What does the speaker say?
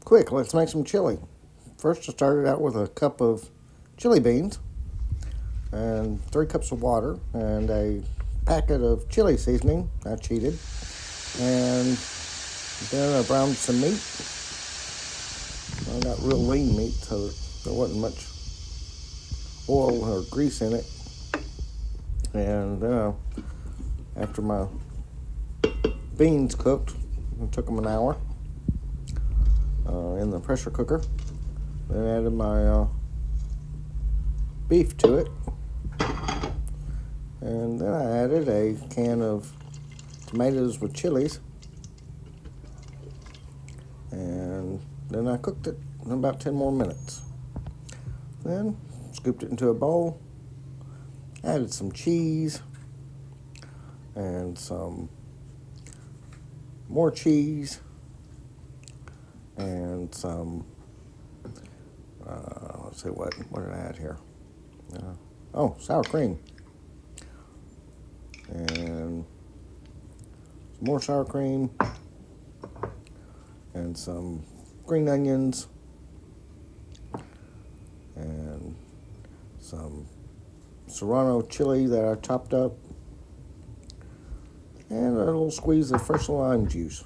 quick, let's make some chili. First, I started out with a cup of chili beans and 3 cups of water and a packet of chili seasoning. I cheated. And then I browned some meat. I got real lean meat, so there wasn't much oil or grease in it. And then after my beans cooked, it took them an hour in the pressure cooker. Then added my beef to it. And then I added a can of tomatoes with chilies. And then I cooked it in about 10 more minutes. Then scooped it into a bowl, added some cheese and some more cheese and some, let's see, what did I add here? Sour cream. And some more sour cream and some green onions and some serrano chili that I chopped up and a little squeeze of fresh lime juice.